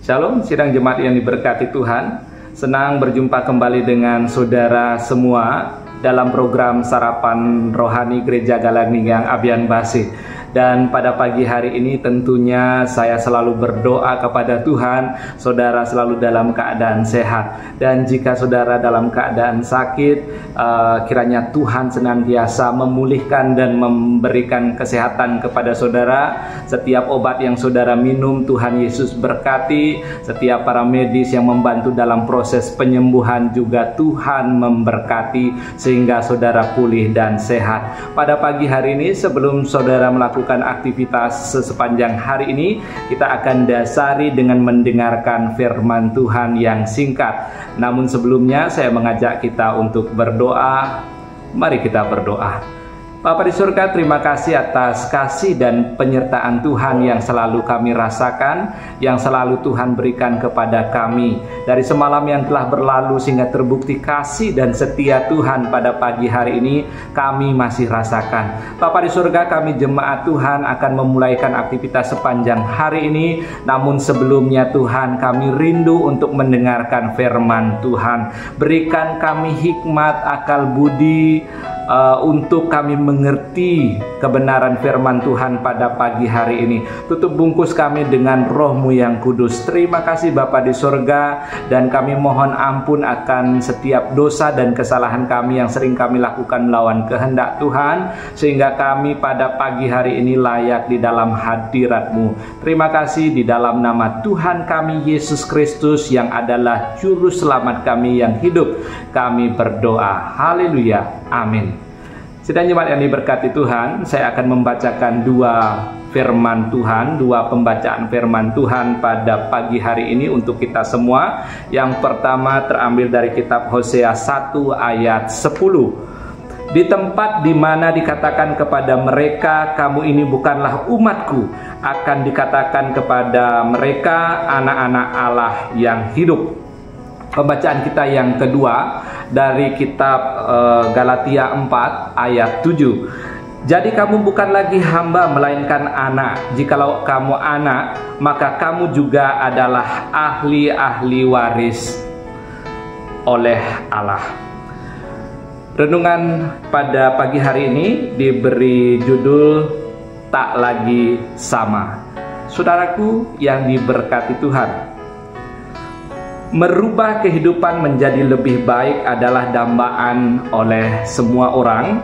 Shalom, sidang jemaat yang diberkati Tuhan. Senang berjumpa kembali dengan saudara semua dalam program Sarapan Rohani Gereja Galanigang Abian Basih. Dan pada pagi hari ini tentunya saya selalu berdoa kepada Tuhan, saudara selalu dalam keadaan sehat. Dan jika saudara dalam keadaan sakit, kiranya Tuhan senantiasa memulihkan dan memberikan kesehatan kepada saudara. Setiap obat yang saudara minum, Tuhan Yesus berkati. Setiap para medis yang membantu dalam proses penyembuhan juga Tuhan memberkati, sehingga saudara pulih dan sehat. Pada pagi hari ini, sebelum saudara melakukan aktivitas sepanjang hari ini, kita akan dasari dengan mendengarkan firman Tuhan yang singkat. Namun sebelumnya saya mengajak kita untuk berdoa. Mari kita berdoa. Bapa di surga, terima kasih atas kasih dan penyertaan Tuhan yang selalu kami rasakan, yang selalu Tuhan berikan kepada kami. Dari semalam yang telah berlalu sehingga terbukti kasih dan setia Tuhan pada pagi hari ini kami masih rasakan. Bapa di surga, kami jemaat Tuhan akan memulaikan aktivitas sepanjang hari ini. Namun sebelumnya Tuhan, kami rindu untuk mendengarkan firman Tuhan. Berikan kami hikmat, akal budi, untuk kami mengerti kebenaran firman Tuhan pada pagi hari ini. Tutup bungkus kami dengan Roh-Mu yang kudus. Terima kasih Bapa di surga, dan kami mohon ampun akan setiap dosa dan kesalahan kami yang sering kami lakukan melawan kehendak Tuhan, sehingga kami pada pagi hari ini layak di dalam hadirat-Mu. Terima kasih di dalam nama Tuhan kami Yesus Kristus yang adalah Juru Selamat kami yang hidup, kami berdoa. Haleluya. Amin. Sidang jemaat yang diberkati Tuhan, saya akan membacakan dua firman Tuhan, dua pembacaan firman Tuhan pada pagi hari ini untuk kita semua. Yang pertama terambil dari kitab Hosea 1 ayat 10. Di tempat di mana dikatakan kepada mereka, kamu ini bukanlah umatku, akan dikatakan kepada mereka, anak-anak Allah yang hidup. Pembacaan kita yang kedua dari kitab Galatia 4 ayat 7. Jadi kamu bukan lagi hamba melainkan anak. Jikalau kamu anak, maka kamu juga adalah ahli-ahli waris oleh Allah. Renungan pada pagi hari ini diberi judul Tak Lagi Sama. Saudaraku yang diberkati Tuhan, merubah kehidupan menjadi lebih baik adalah dambaan oleh semua orang.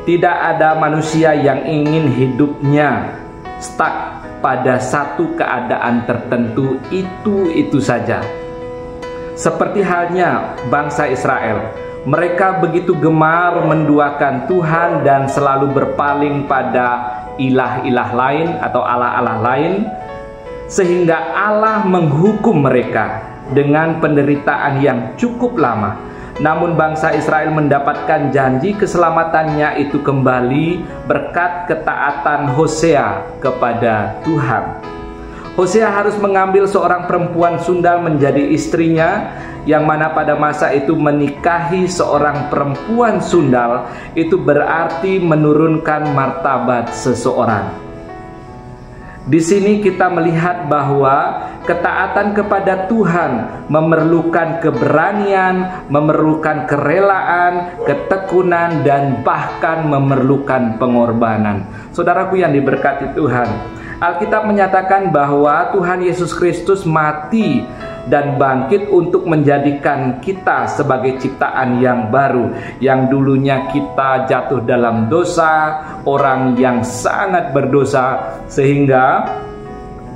Tidak ada manusia yang ingin hidupnya stuck pada satu keadaan tertentu itu saja. Seperti halnya bangsa Israel, mereka begitu gemar menduakan Tuhan dan selalu berpaling pada ilah-ilah lain atau allah-allah lain, sehingga Allah menghukum mereka dengan penderitaan yang cukup lama. Namun bangsa Israel mendapatkan janji keselamatannya itu kembali berkat ketaatan Hosea kepada Tuhan. Hosea harus mengambil seorang perempuan sundal menjadi istrinya, yang mana pada masa itu menikahi seorang perempuan sundal itu berarti menurunkan martabat seseorang. Di sini kita melihat bahwa ketaatan kepada Tuhan memerlukan keberanian, memerlukan kerelaan, ketekunan, dan bahkan memerlukan pengorbanan. Saudaraku yang diberkati Tuhan, Alkitab menyatakan bahwa Tuhan Yesus Kristus mati dan bangkit untuk menjadikan kita sebagai ciptaan yang baru. Yang dulunya kita jatuh dalam dosa, orang yang sangat berdosa, sehingga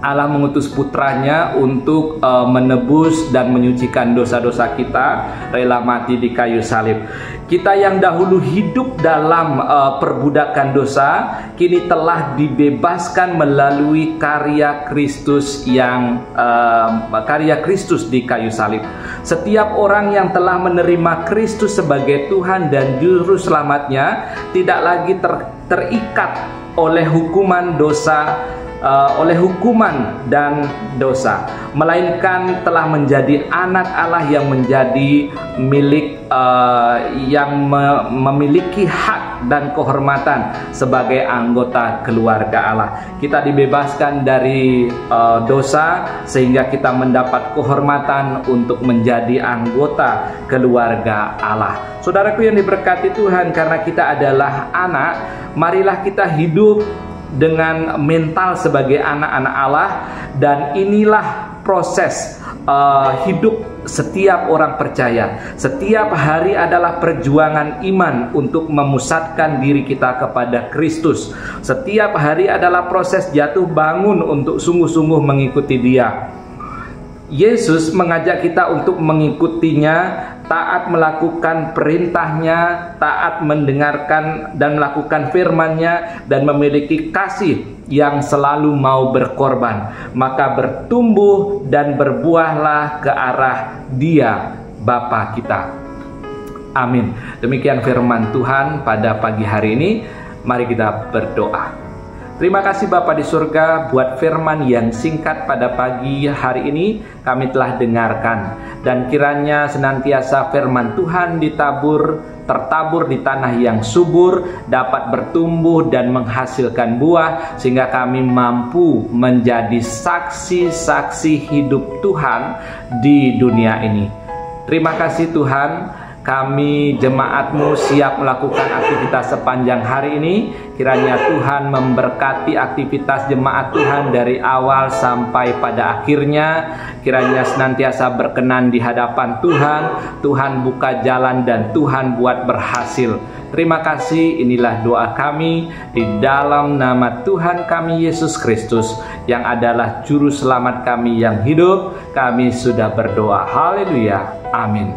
Allah mengutus putranya untuk menebus dan menyucikan dosa-dosa kita, rela mati di kayu salib. Kita yang dahulu hidup dalam perbudakan dosa, kini telah dibebaskan melalui karya Kristus di kayu salib. Setiap orang yang telah menerima Kristus sebagai Tuhan dan Juru Selamatnya tidak lagi terikat oleh hukuman dosa, oleh hukuman dan dosa, melainkan telah menjadi anak Allah yang menjadi milik, yang memiliki hak dan kehormatan sebagai anggota keluarga Allah. Kita dibebaskan dari dosa sehingga kita mendapat kehormatan untuk menjadi anggota keluarga Allah. Saudaraku yang diberkati Tuhan, karena kita adalah anak, marilah kita hidup dengan mental sebagai anak-anak Allah, dan inilah proses hidup setiap orang percaya. Setiap hari adalah perjuangan iman untuk memusatkan diri kita kepada Kristus. Setiap hari adalah proses jatuh bangun untuk sungguh-sungguh mengikuti Dia. Yesus mengajak kita untuk mengikutinya, taat melakukan perintahnya, taat mendengarkan dan melakukan firman-Nya, dan memiliki kasih yang selalu mau berkorban. Maka bertumbuh dan berbuahlah ke arah Dia, Bapa kita. Amin. Demikian firman Tuhan pada pagi hari ini. Mari kita berdoa. Terima kasih Bapa di surga buat firman yang singkat pada pagi hari ini kami telah dengarkan. Dan kiranya senantiasa firman Tuhan tertabur di tanah yang subur, dapat bertumbuh dan menghasilkan buah, sehingga kami mampu menjadi saksi-saksi hidup Tuhan di dunia ini. Terima kasih Tuhan. Kami jemaat-Mu siap melakukan aktivitas sepanjang hari ini. Kiranya Tuhan memberkati aktivitas jemaat Tuhan dari awal sampai pada akhirnya. Kiranya senantiasa berkenan di hadapan Tuhan. Tuhan buka jalan dan Tuhan buat berhasil. Terima kasih, inilah doa kami di dalam nama Tuhan kami Yesus Kristus, yang adalah juru selamat kami yang hidup. Kami sudah berdoa. Haleluya. Amin.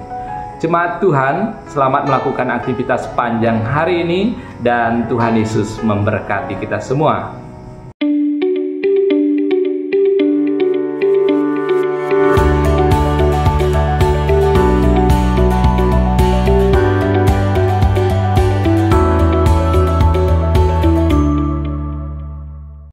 Jemaat Tuhan, selamat melakukan aktivitas sepanjang hari ini, dan Tuhan Yesus memberkati kita semua.